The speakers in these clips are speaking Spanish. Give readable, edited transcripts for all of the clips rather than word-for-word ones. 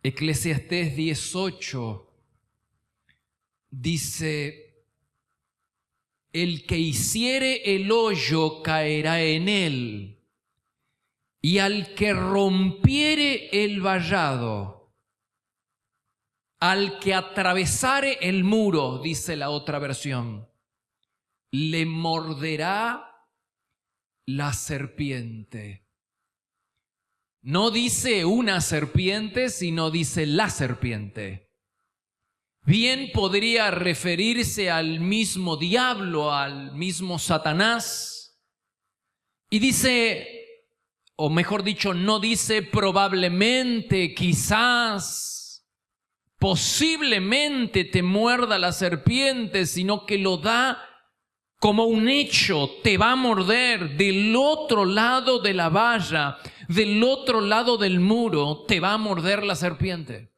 Eclesiastés 18 dice: el que hiciere el hoyo caerá en él, y al que rompiere el vallado, al que atravesare el muro, dice la otra versión, le morderá la serpiente. No dice una serpiente, sino dice la serpiente. Bien podría referirse al mismo diablo, al mismo Satanás. Y dice, o mejor dicho, no dice probablemente, quizás, posiblemente te muerda la serpiente, sino que lo da como un hecho. Te va a morder del otro lado de la valla, del otro lado del muro, te va a morder la serpiente.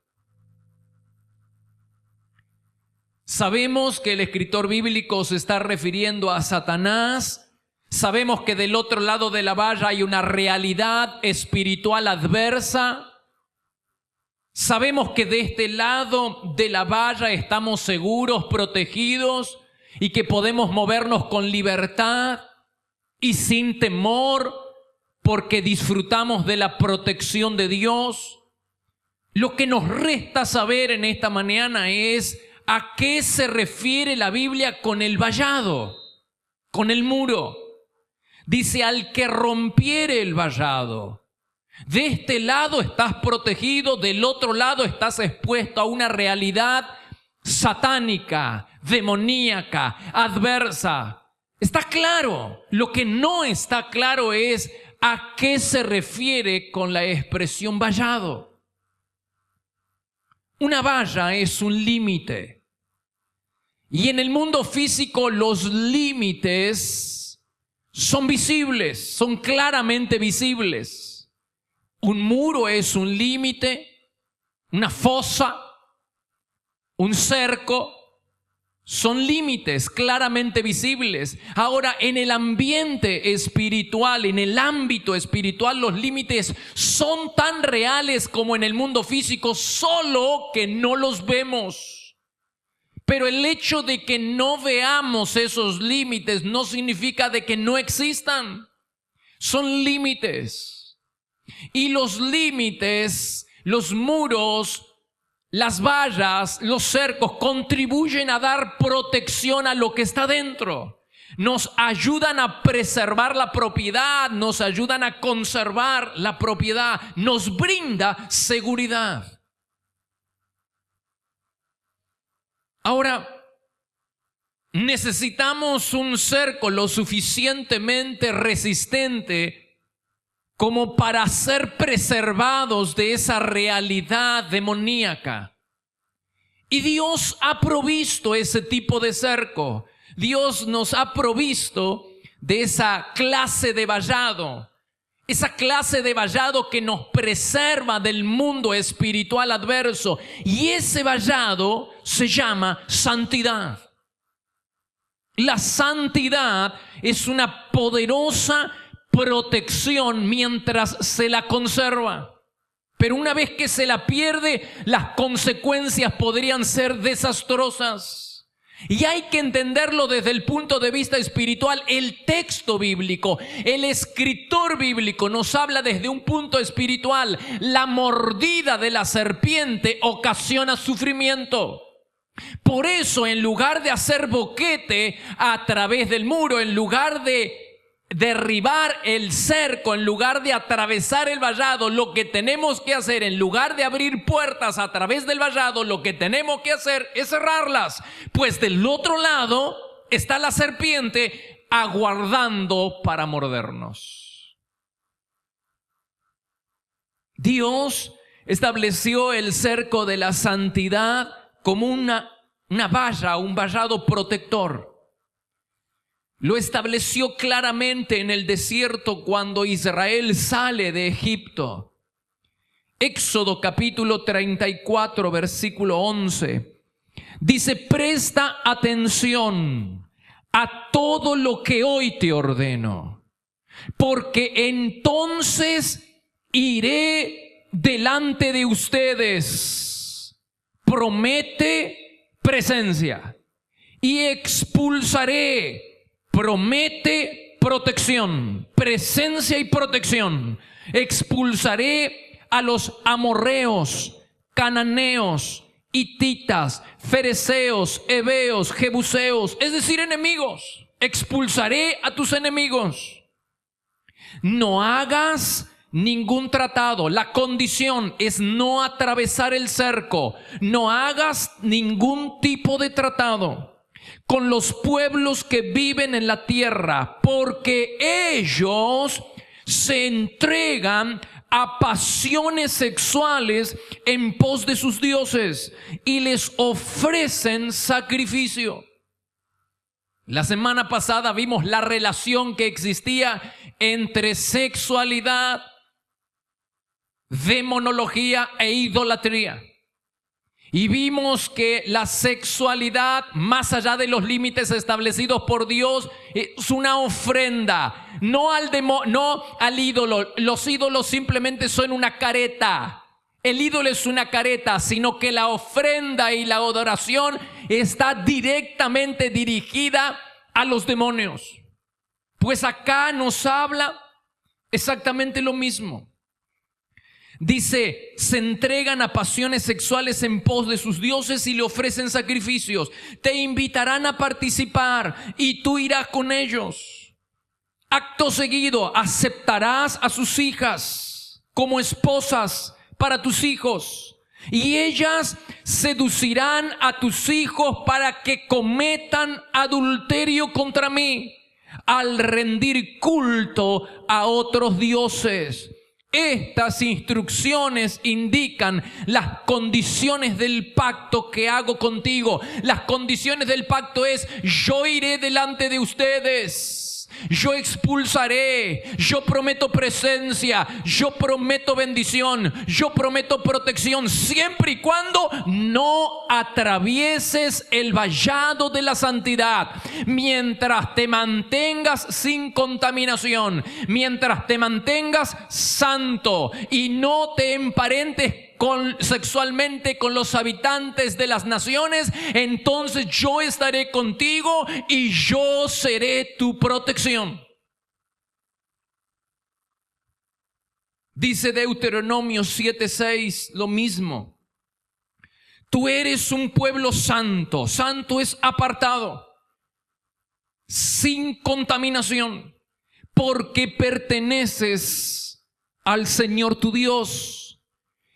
Sabemos que el escritor bíblico se está refiriendo a Satanás. Sabemos que del otro lado de la valla hay una realidad espiritual adversa. Sabemos que de este lado de la valla estamos seguros, protegidos, y que podemos movernos con libertad y sin temor, porque disfrutamos de la protección de Dios. Lo que nos resta saber en esta mañana es a qué se refiere la Biblia con el vallado, con el muro. Dice: al que rompiere el vallado. De este lado estás protegido, del otro lado estás expuesto a una realidad satánica, demoníaca, adversa. Está claro. Lo que no está claro es a qué se refiere con la expresión vallado. Una valla es un límite. Y en el mundo físico los límites son visibles, son claramente visibles. Un muro es un límite, una fosa, un cerco, son límites claramente visibles. Ahora, en el ambiente espiritual, en el ámbito espiritual, los límites son tan reales como en el mundo físico, solo que no los vemos. Pero el hecho de que no veamos esos límites no significa de que no existan. Son límites. Y los límites, los muros, las vallas, los cercos contribuyen a dar protección a lo que está dentro. Nos ayudan a preservar la propiedad, nos ayudan a conservar la propiedad, nos brinda seguridad. Ahora, necesitamos un cerco lo suficientemente resistente como para ser preservados de esa realidad demoníaca. Y Dios ha provisto ese tipo de cerco. Dios nos ha provisto de esa clase de vallado. Esa clase de vallado que nos preserva del mundo espiritual adverso. Y ese vallado se llama santidad. La santidad es una poderosa protección mientras se la conserva. Pero una vez que se la pierde, las consecuencias podrían ser desastrosas. Y hay que entenderlo desde el punto de vista espiritual. El texto bíblico, el escritor bíblico nos habla desde un punto espiritual. La mordida de la serpiente ocasiona sufrimiento. Por eso, en lugar de hacer boquete a través del muro, en lugar de derribar el cerco, en lugar de atravesar el vallado, lo que tenemos que hacer, en lugar de abrir puertas a través del vallado, lo que tenemos que hacer es cerrarlas, pues del otro lado está la serpiente aguardando para mordernos. Dios estableció el cerco de la santidad como una valla, un vallado protector. Lo estableció claramente en el desierto cuando Israel sale de Egipto. Éxodo capítulo 34, versículo 11. Dice: presta atención a todo lo que hoy te ordeno, porque entonces iré delante de ustedes, promete presencia, y expulsaré, promete protección, presencia y protección. Expulsaré a los amorreos, cananeos, hititas, fereceos, heveos, jebuseos, es decir, enemigos. Expulsaré a tus enemigos. No hagas ningún tratado. La condición es no atravesar el cerco. No hagas ningún tipo de tratado con los pueblos que viven en la tierra, porque ellos se entregan a pasiones sexuales en pos de sus dioses y les ofrecen sacrificio. La semana pasada vimos la relación que existía entre sexualidad, demonología e idolatría. Y vimos que la sexualidad, más allá de los límites establecidos por Dios, es una ofrenda, no al ídolo. Los ídolos simplemente son una careta. El ídolo es una careta, sino que la ofrenda y la adoración está directamente dirigida a los demonios. Pues acá nos habla exactamente lo mismo. Dice, se entregan a pasiones sexuales en pos de sus dioses y le ofrecen sacrificios. Te invitarán a participar y tú irás con ellos. Acto seguido, aceptarás a sus hijas como esposas para tus hijos, y ellas seducirán a tus hijos para que cometan adulterio contra mí al rendir culto a otros dioses. Estas instrucciones indican las condiciones del pacto que hago contigo. Las condiciones del pacto es: yo iré delante de ustedes, yo expulsaré, yo prometo presencia, yo prometo bendición, yo prometo protección, siempre y cuando no atravieses el vallado de la santidad. Mientras te mantengas sin contaminación, mientras te mantengas santo y no te emparentes sexualmente con los habitantes de las naciones, entonces yo estaré contigo y yo seré tu protección. Dice Deuteronomio 7:6 lo mismo. Tú eres un pueblo santo. Santo es apartado, sin contaminación, porque perteneces al Señor tu Dios.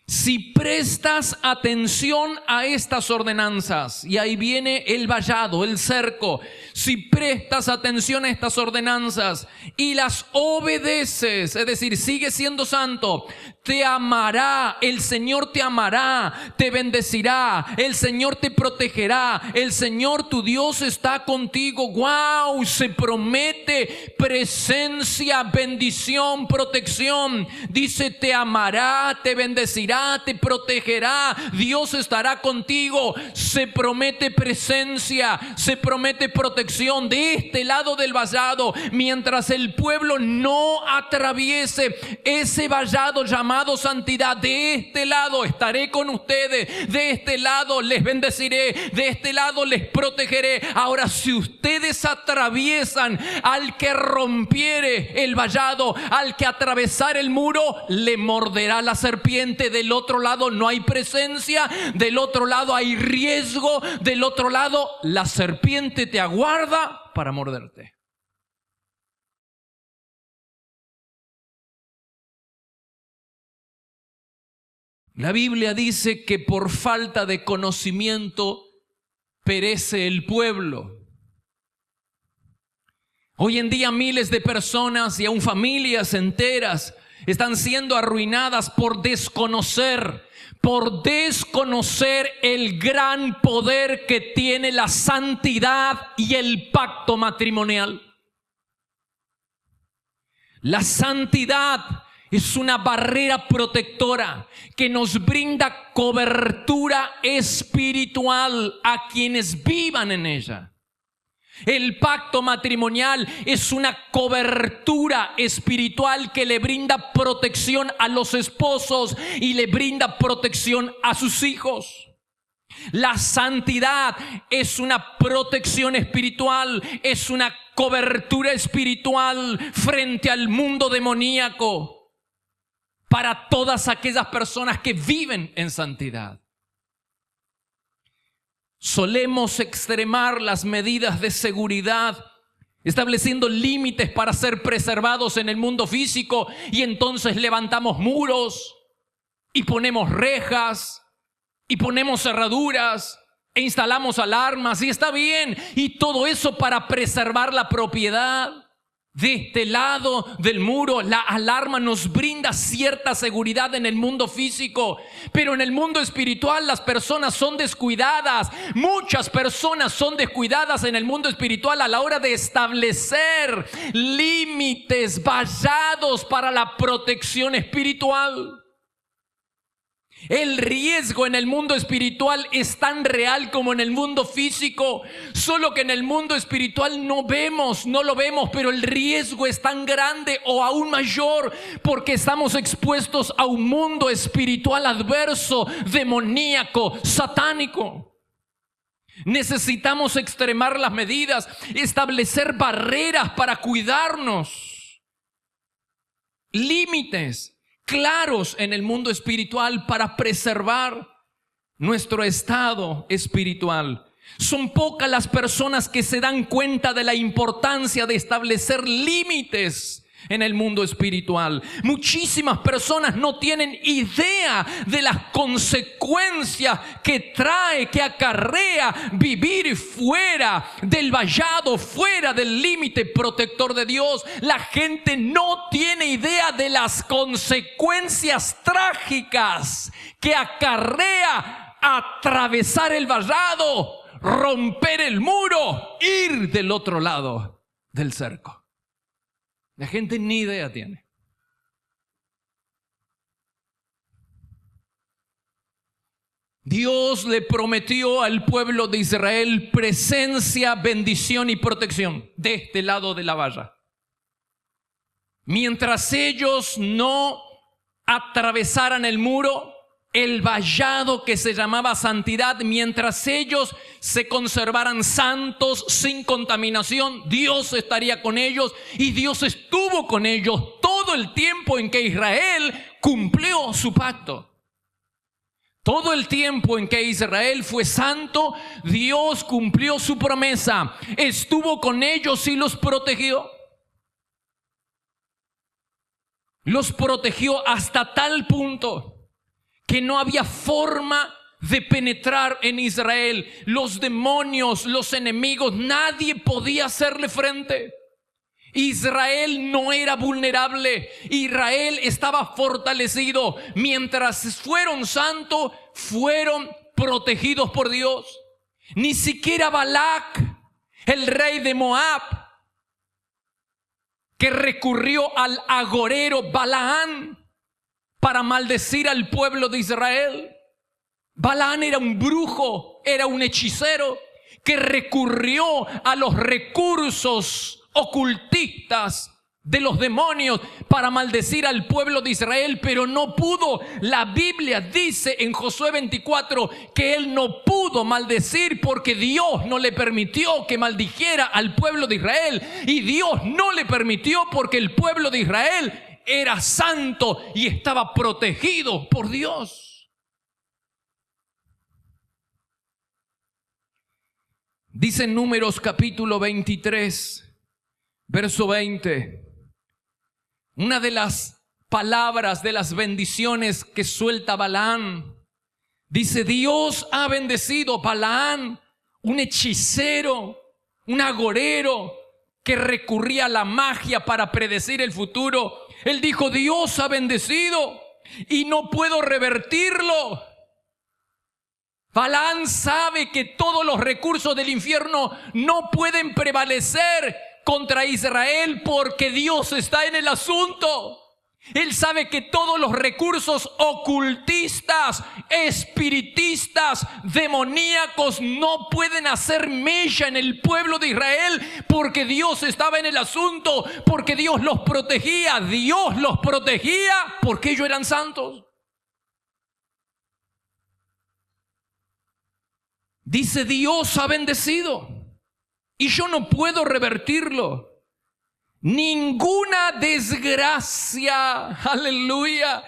Si prestas atención a estas ordenanzas, y ahí viene el vallado, el cerco, si prestas atención a estas ordenanzas y las obedeces, es decir, sigues siendo santo, te amará, el Señor te amará, te bendecirá, el Señor te protegerá, el Señor tu Dios está contigo. ¡Wow! Se promete presencia, bendición, protección. Dice, te amará, te bendecirá, te protegerá, Dios estará contigo. Se promete presencia, se promete protección de este lado del vallado, mientras el pueblo no atraviese ese vallado llamado santidad. De este lado estaré con ustedes, de este lado les bendeciré, de este lado les protegeré. Ahora, si ustedes atraviesan al que rompiere el vallado, al que atravesar el muro, le morderá la serpiente. Del otro lado no hay presencia, del otro lado hay riesgo, del otro lado la serpiente te aguarda para morderte. La Biblia dice que por falta de conocimiento perece el pueblo. Hoy en día miles de personas y aún familias enteras están siendo arruinadas por desconocer el gran poder que tiene la santidad y el pacto matrimonial. La santidad es una barrera protectora que nos brinda cobertura espiritual a quienes vivan en ella. El pacto matrimonial es una cobertura espiritual que le brinda protección a los esposos y le brinda protección a sus hijos. La santidad es una protección espiritual, es una cobertura espiritual frente al mundo demoníaco para todas aquellas personas que viven en santidad. Solemos extremar las medidas de seguridad, estableciendo límites para ser preservados en el mundo físico, y entonces levantamos muros y ponemos rejas y ponemos cerraduras e instalamos alarmas, y está bien, y todo eso para preservar la propiedad. De este lado del muro, la alarma nos brinda cierta seguridad en el mundo físico, pero en el mundo espiritual las personas son descuidadas. Muchas personas son descuidadas en el mundo espiritual a la hora de establecer límites vallados para la protección espiritual. El riesgo en el mundo espiritual es tan real como en el mundo físico, solo que en el mundo espiritual no lo vemos, pero el riesgo es tan grande o aún mayor porque estamos expuestos a un mundo espiritual adverso, demoníaco, satánico. Necesitamos extremar las medidas, establecer barreras para cuidarnos, límites claros en el mundo espiritual para preservar nuestro estado espiritual. Son pocas las personas que se dan cuenta de la importancia de establecer límites en el mundo espiritual. Muchísimas personas no tienen idea de las consecuencias que acarrea vivir fuera del vallado, fuera del límite protector de Dios. La gente no tiene idea de las consecuencias trágicas que acarrea atravesar el vallado, romper el muro, ir del otro lado del cerco. La gente ni idea tiene. Dios le prometió al pueblo de Israel presencia, bendición y protección de este lado de la valla. Mientras ellos no atravesaran el muro, el vallado que se llamaba santidad, mientras ellos se conservaran santos, sin contaminación, Dios estaría con ellos, y Dios estuvo con ellos todo el tiempo en que Israel cumplió su pacto. Todo el tiempo en que Israel fue santo, Dios cumplió su promesa, estuvo con ellos y los protegió. Los protegió hasta tal punto que no había forma de penetrar en Israel. Los demonios, los enemigos, nadie podía hacerle frente. Israel no era vulnerable. Israel estaba fortalecido. Mientras fueron santos, fueron protegidos por Dios. Ni siquiera Balac, el rey de Moab, que recurrió al agorero Balaán para maldecir al pueblo de Israel. Balaán era un brujo, era un hechicero que recurrió a los recursos ocultistas de los demonios para maldecir al pueblo de Israel, pero no pudo. La Biblia dice en Josué 24 que él no pudo maldecir porque Dios no le permitió que maldijera al pueblo de Israel, y Dios no le permitió porque el pueblo de Israel era santo y estaba protegido por Dios. Dice en Números capítulo 23, verso 20, una de las palabras de las bendiciones que suelta Balaán. Dice: Dios ha bendecido a Balaán, un hechicero, un agorero que recurría a la magia para predecir el futuro. Él dijo: Dios ha bendecido y no puedo revertirlo. Balaán sabe que todos los recursos del infierno no pueden prevalecer contra Israel porque Dios está en el asunto. Él sabe que todos los recursos ocultistas, espiritistas, demoníacos no pueden hacer mella en el pueblo de Israel, porque Dios estaba en el asunto, porque Dios los protegía. Dios los protegía porque ellos eran santos. Dice: Dios ha bendecido y yo no puedo revertirlo. Ninguna desgracia, aleluya,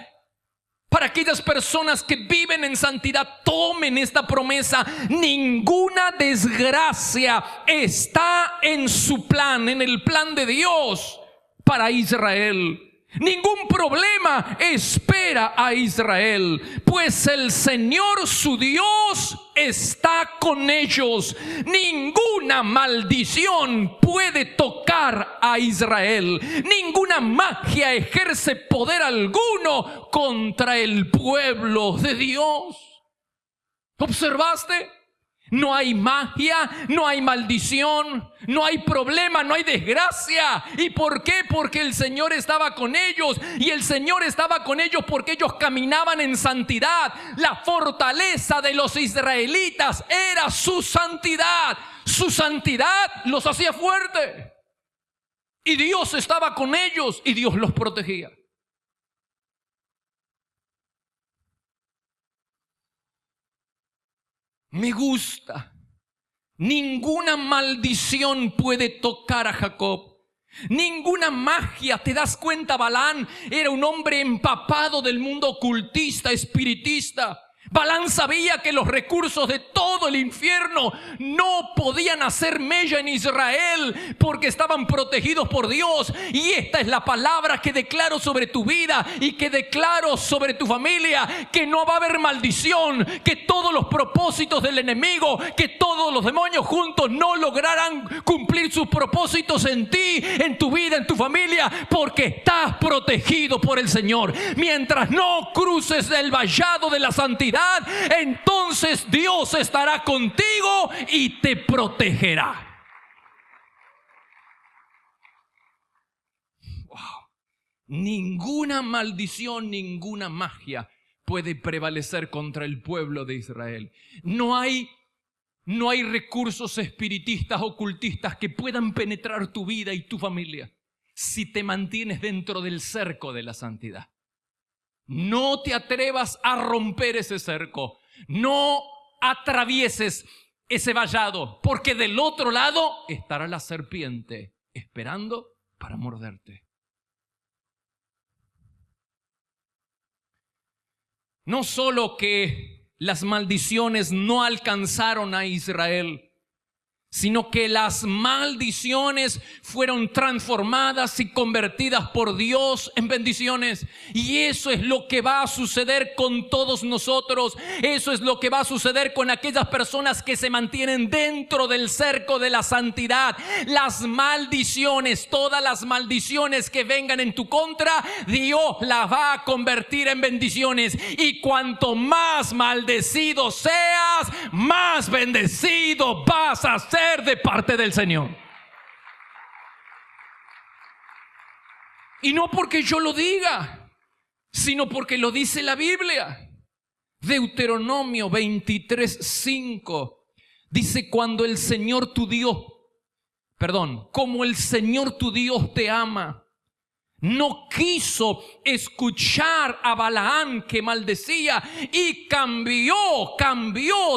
para aquellas personas que viven en santidad, tomen esta promesa. Ninguna desgracia está en su plan, en el plan de Dios para Israel. Ningún problema espera a Israel, pues el Señor su Dios está con ellos. Ninguna maldición puede tocar a Israel. Ninguna magia ejerce poder alguno contra el pueblo de Dios. ¿Observaste? No hay magia, no hay maldición, no hay problema, no hay desgracia. ¿Y por qué? Porque el Señor estaba con ellos. Y el Señor estaba con ellos porque ellos caminaban en santidad. La fortaleza de los israelitas era su santidad. Su santidad los hacía fuertes. Y Dios estaba con ellos y Dios los protegía. Me gusta. Ninguna maldición puede tocar a Jacob. Ninguna magia. ¿Te das cuenta? Balaam era un hombre empapado del mundo ocultista, espiritista. Balaam sabía que los recursos de todo el infierno no podían hacer mella en Israel porque estaban protegidos por Dios. Y esta es la palabra que declaro sobre tu vida y que declaro sobre tu familia: que no va a haber maldición, que todos los propósitos del enemigo, que todos los demonios juntos no lograrán cumplir sus propósitos en ti, en tu vida, en tu familia, porque estás protegido por el Señor. Mientras no cruces el vallado de la santidad, entonces Dios estará contigo y te protegerá. Wow. Ninguna maldición, ninguna magia puede prevalecer contra el pueblo de Israel. No hay recursos espiritistas, ocultistas que puedan penetrar tu vida y tu familia si te mantienes dentro del cerco de la santidad. No te atrevas a romper ese cerco. No atravieses ese vallado, porque del otro lado estará la serpiente esperando para morderte. No solo que las maldiciones no alcanzaron a Israel, sino que las maldiciones fueron transformadas y convertidas por Dios en bendiciones. Y eso es lo que va a suceder con todos nosotros. Eso es lo que va a suceder con aquellas personas que se mantienen dentro del cerco de la santidad. Las maldiciones, todas las maldiciones que vengan en tu contra, Dios las va a convertir en bendiciones. Y cuanto más maldecido seas, más bendecido vas a ser de parte del Señor. Y no porque yo lo diga, sino porque lo dice la Biblia. Deuteronomio 23:5 dice: como el Señor tu Dios te ama, no quiso escuchar a Balaam que maldecía y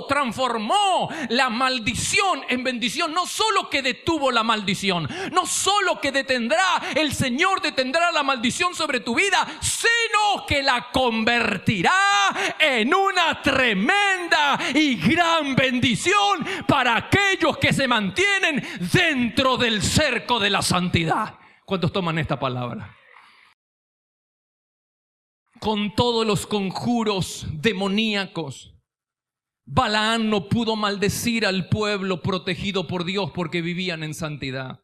transformó la maldición en bendición. No solo que detuvo la maldición, no solo que el Señor detendrá la maldición sobre tu vida, sino que la convertirá en una tremenda y gran bendición para aquellos que se mantienen dentro del cerco de la santidad. ¿Cuántos toman esta palabra? Con todos los conjuros demoníacos, Balaam no pudo maldecir al pueblo protegido por Dios porque vivían en santidad.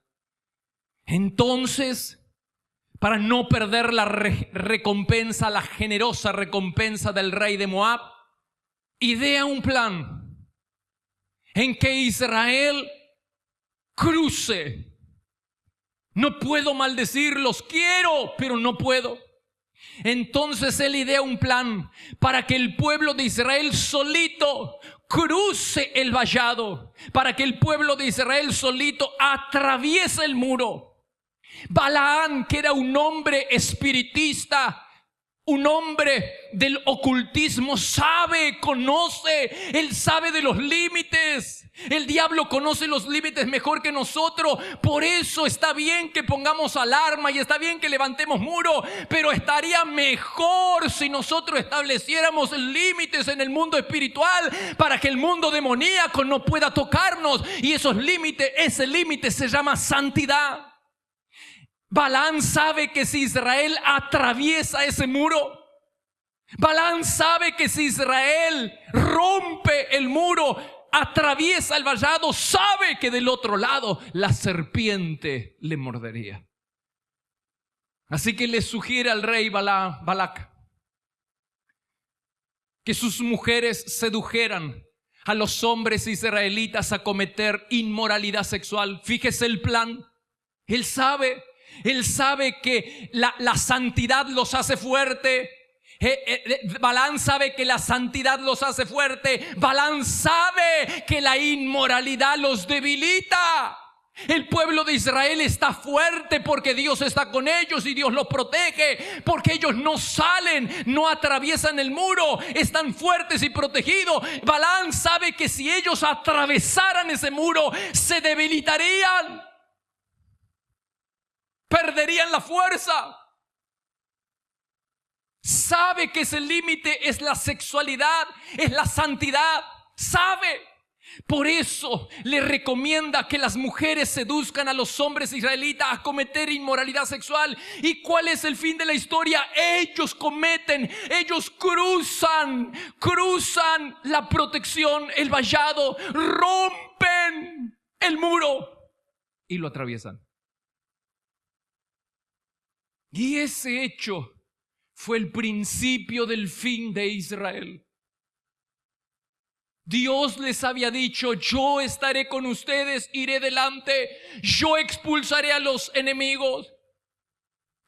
Entonces, para no perder la recompensa, la generosa recompensa del rey de Moab, idea un plan en que Israel cruce. No puedo maldecirlos, quiero, pero no puedo. Entonces él idea un plan para que el pueblo de Israel solito cruce el vallado, para que el pueblo de Israel solito atraviese el muro. Balaam, que era un hombre espiritista, un hombre del ocultismo, conoce, él sabe de los límites. El diablo conoce los límites mejor que nosotros. Por eso está bien que pongamos alarma y está bien que levantemos muro, pero estaría mejor si nosotros estableciéramos límites en el mundo espiritual para que el mundo demoníaco no pueda tocarnos. Y ese límite se llama santidad. Balaam sabe que si Israel atraviesa ese muro, Balaam sabe que si Israel rompe el muro, atraviesa el vallado, sabe que del otro lado la serpiente le mordería. Así que le sugiere al rey Balac que sus mujeres sedujeran a los hombres israelitas a cometer inmoralidad sexual. Fíjese el plan. Él sabe que la santidad los hace fuerte. Balaam sabe que la santidad los hace fuerte. Balaam sabe que la inmoralidad los debilita. El pueblo de Israel está fuerte porque Dios está con ellos y Dios los protege, porque ellos no salen, no atraviesan el muro, están fuertes y protegidos. Balaam sabe que si ellos atravesaran ese muro se debilitarían, perderían la fuerza. Sabe que ese límite es la sexualidad, es la santidad. Sabe. Por eso le recomienda que las mujeres seduzcan a los hombres israelitas a cometer inmoralidad sexual. ¿Y cuál es el fin de la historia? Ellos cruzan la protección, el vallado, rompen el muro y lo atraviesan. Y ese hecho fue el principio del fin de Israel. Dios les había dicho: yo estaré con ustedes, iré delante, yo expulsaré a los enemigos.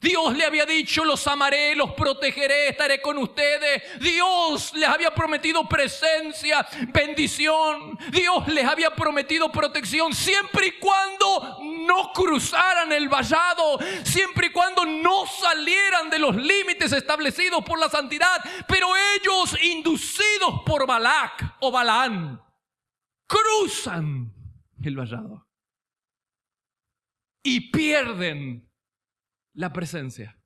Dios le había dicho: los amaré, los protegeré, estaré con ustedes. Dios les había prometido presencia, bendición. Dios les había prometido protección siempre y cuando no cruzaran el vallado, siempre y cuando no salieran de los límites establecidos por la santidad. Pero ellos, inducidos por Balac o Balaam, cruzan el vallado y pierden la presencia,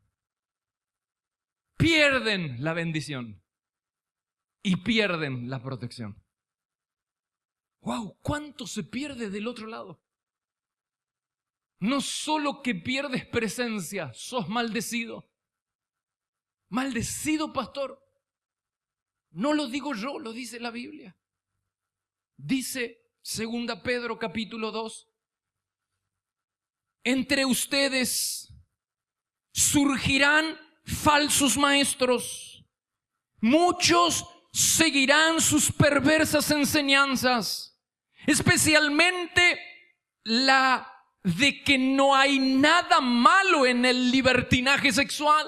pierden la bendición y pierden la protección. ¡Wow! ¿Cuánto se pierde del otro lado? No solo que pierdes presencia, sos maldecido. Maldecido, pastor. No lo digo yo, lo dice la Biblia. Dice 2 Pedro capítulo 2: entre ustedes surgirán falsos maestros, muchos seguirán sus perversas enseñanzas, especialmente la de que no hay nada malo en el libertinaje sexual.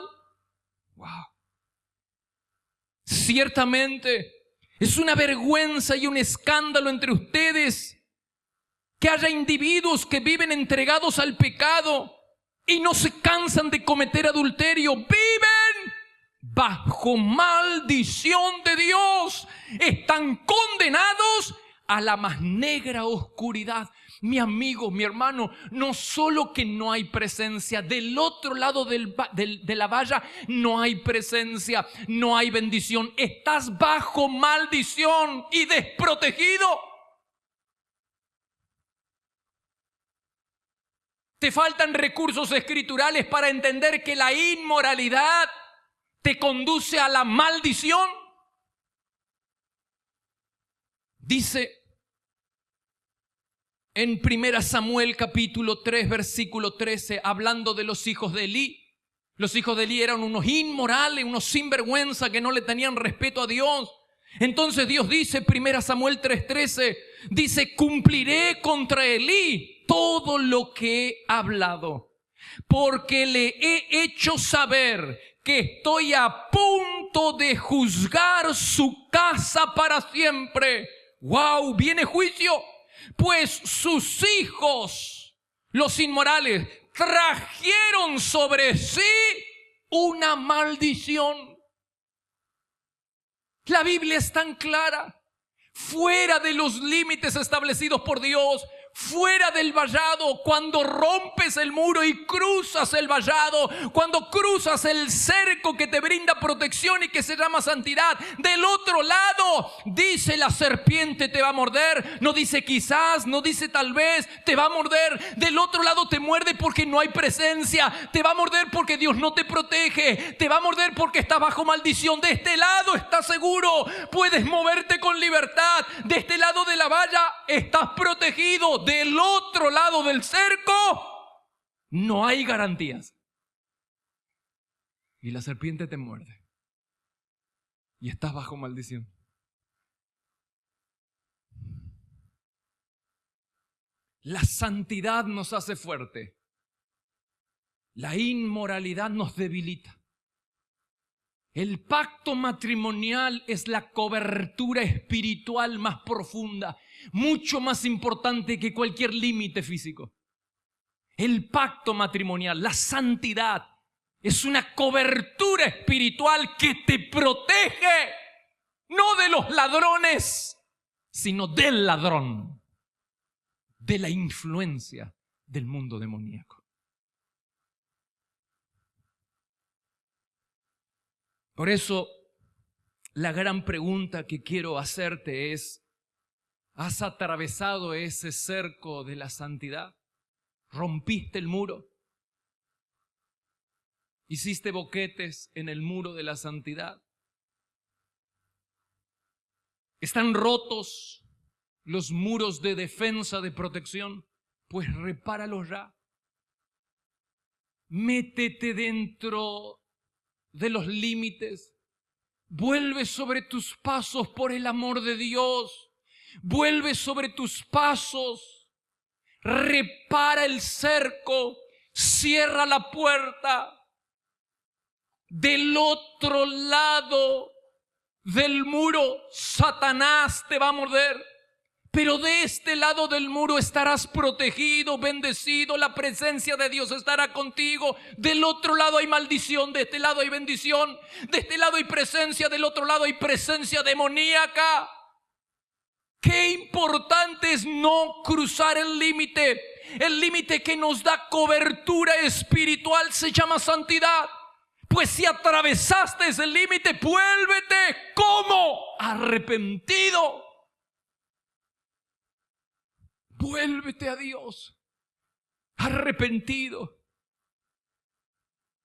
Wow. Ciertamente es una vergüenza y un escándalo entre ustedes que haya individuos que viven entregados al pecado y no se cansan de cometer adulterio. Viven bajo maldición de Dios. Están condenados a la más negra oscuridad. Mi amigo, mi hermano, no solo que no hay presencia, del otro lado de la valla no hay presencia, no hay bendición. Estás bajo maldición y desprotegido. Te faltan recursos escriturales para entender que la inmoralidad te conduce a la maldición. Dice en 1 Samuel capítulo 3 versículo 13, hablando de los hijos de Elí. Los hijos de Elí eran unos inmorales, unos sinvergüenza que no le tenían respeto a Dios. Entonces Dios dice, 1 Samuel 3:13, dice: cumpliré contra Elí todo lo que he hablado, porque le he hecho saber que estoy a punto de juzgar su casa para siempre. ¡Wow! Viene juicio. Pues sus hijos, los inmorales, trajeron sobre sí una maldición. La Biblia es tan clara. Fuera de los límites establecidos por Dios, fuera del vallado, cuando rompes el muro y cruzas el vallado, cuando cruzas el cerco que te brinda protección y que se llama santidad, del otro lado dice la serpiente te va a morder, no dice quizás, no dice tal vez, te va a morder. Del otro lado te muerde porque no hay presencia, te va a morder porque Dios no te protege, te va a morder porque estás bajo maldición. De este lado estás seguro, puedes moverte con libertad. De este lado de la valla estás protegido. Del otro lado del cerco no hay garantías. Y la serpiente te muerde y estás bajo maldición. La santidad nos hace fuerte. La inmoralidad nos debilita. El pacto matrimonial es la cobertura espiritual más profunda, mucho más importante que cualquier límite físico. El pacto matrimonial, la santidad, es una cobertura espiritual que te protege, no de los ladrones, sino del ladrón, de la influencia del mundo demoníaco. Por eso, la gran pregunta que quiero hacerte es: ¿has atravesado ese cerco de la santidad? ¿Rompiste el muro? ¿Hiciste boquetes en el muro de la santidad? ¿Están rotos los muros de defensa, de protección? Pues repáralos ya. Métete dentro de los límites. Vuelve sobre tus pasos por el amor de Dios. Vuelve sobre tus pasos. Repara el cerco. Cierra la puerta. Del otro lado del muro, Satanás te va a morder. Pero de este lado del muro estarás protegido, bendecido. La presencia de Dios estará contigo. Del otro lado hay maldición, de este lado hay bendición. De este lado hay presencia, del otro lado hay presencia demoníaca. Qué importante es no cruzar el límite. El límite que nos da cobertura espiritual se llama santidad. Pues si atravesaste ese límite, vuélvete como arrepentido. Vuélvete a Dios, arrepentido.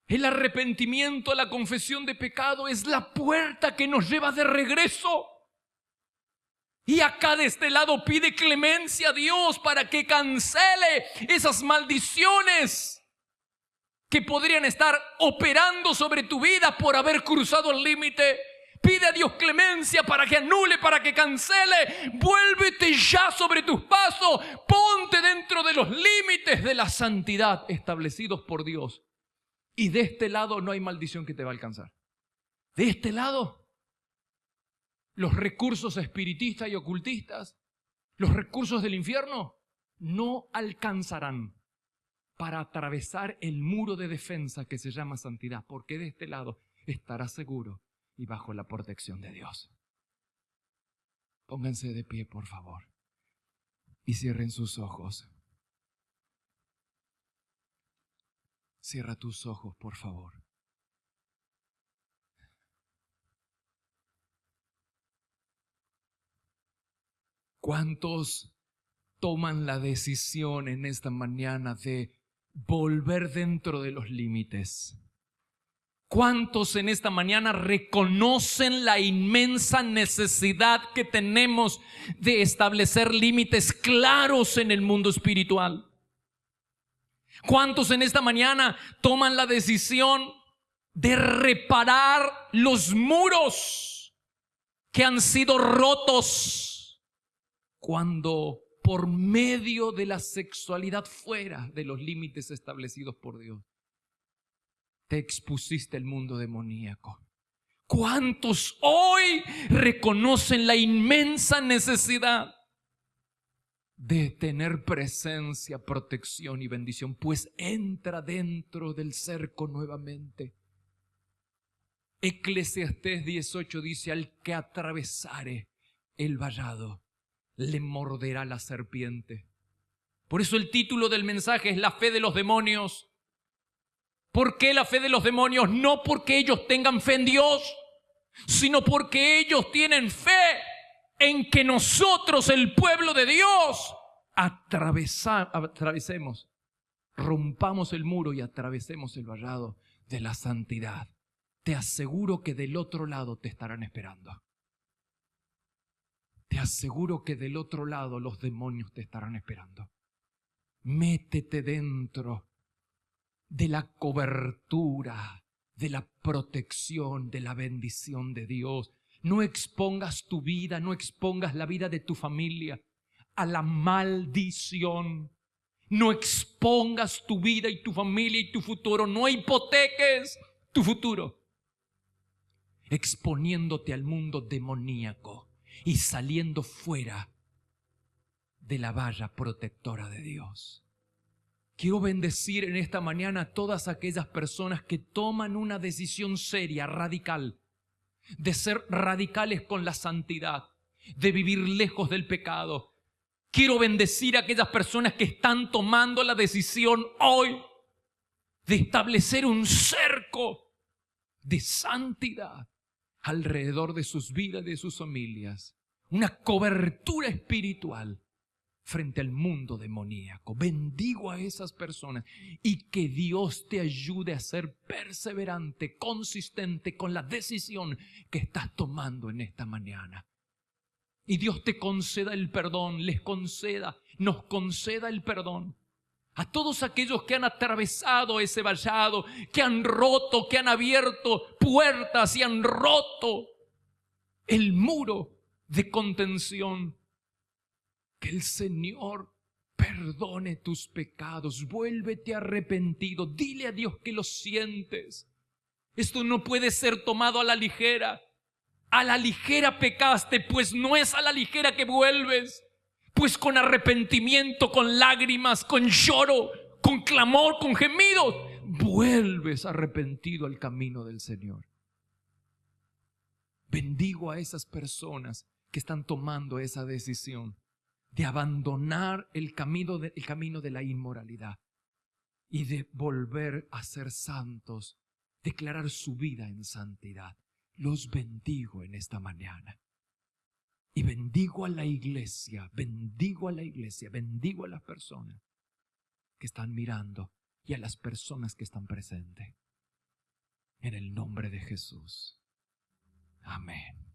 El arrepentimiento, la confesión de pecado es la puerta que nos lleva de regreso. Y acá de este lado pide clemencia a Dios para que cancele esas maldiciones que podrían estar operando sobre tu vida por haber cruzado el límite. Pide a Dios clemencia para que anule, para que cancele. Vuélvete ya sobre tus pasos. Ponte dentro de los límites de la santidad establecidos por Dios. Y de este lado no hay maldición que te va a alcanzar. De este lado, los recursos espiritistas y ocultistas, los recursos del infierno, no alcanzarán para atravesar el muro de defensa que se llama santidad. Porque de este lado estarás seguro y bajo la protección de Dios. Pónganse de pie, por favor, y cierren sus ojos. Cierra tus ojos, por favor. ¿Cuántos toman la decisión en esta mañana de volver dentro de los límites? ¿Cuántos en esta mañana reconocen la inmensa necesidad que tenemos de establecer límites claros en el mundo espiritual? ¿Cuántos en esta mañana toman la decisión de reparar los muros que han sido rotos cuando por medio de la sexualidad fuera de los límites establecidos por Dios te expusiste al mundo demoníaco. ¿Cuántos hoy reconocen la inmensa necesidad de tener presencia, protección y bendición? Pues entra dentro del cerco nuevamente. Eclesiastés 18 dice: al que atravesare el vallado, le morderá la serpiente. Por eso el título del mensaje es la fe de los demonios. ¿Por qué la fe de los demonios? No porque ellos tengan fe en Dios, sino porque ellos tienen fe en que nosotros, el pueblo de Dios, atravesemos, rompamos el muro y atravesemos el vallado de la santidad. Te aseguro que del otro lado te estarán esperando. Te aseguro que del otro lado los demonios te estarán esperando. Métete dentro de la cobertura, de la protección, de la bendición de Dios. No expongas tu vida, no expongas la vida de tu familia a la maldición. No expongas tu vida y tu familia y tu futuro. No hipoteques tu futuro exponiéndote al mundo demoníaco y saliendo fuera de la valla protectora de Dios. Quiero bendecir en esta mañana a todas aquellas personas que toman una decisión seria, radical, de ser radicales con la santidad, de vivir lejos del pecado. Quiero bendecir a aquellas personas que están tomando la decisión hoy de establecer un cerco de santidad alrededor de sus vidas y de sus familias. Una cobertura espiritual frente al mundo demoníaco. Bendigo a esas personas y que Dios te ayude a ser perseverante, consistente con la decisión que estás tomando en esta mañana. Y Dios te conceda el perdón, nos conceda el perdón. A todos aquellos que han atravesado ese vallado, que han roto, que han abierto puertas y han roto el muro de contención. Que el Señor perdone tus pecados. Vuélvete arrepentido. Dile a Dios que lo sientes. Esto no puede ser tomado a la ligera. A la ligera pecaste, pues no es a la ligera que vuelves. Pues con arrepentimiento, con lágrimas, con lloro, con clamor, con gemidos, vuelves arrepentido al camino del Señor. Bendigo a esas personas que están tomando esa decisión de abandonar el camino de la inmoralidad y de volver a ser santos, declarar su vida en santidad. Los bendigo en esta mañana. Y bendigo a la iglesia, bendigo a las personas que están mirando y a las personas que están presentes. En el nombre de Jesús. Amén.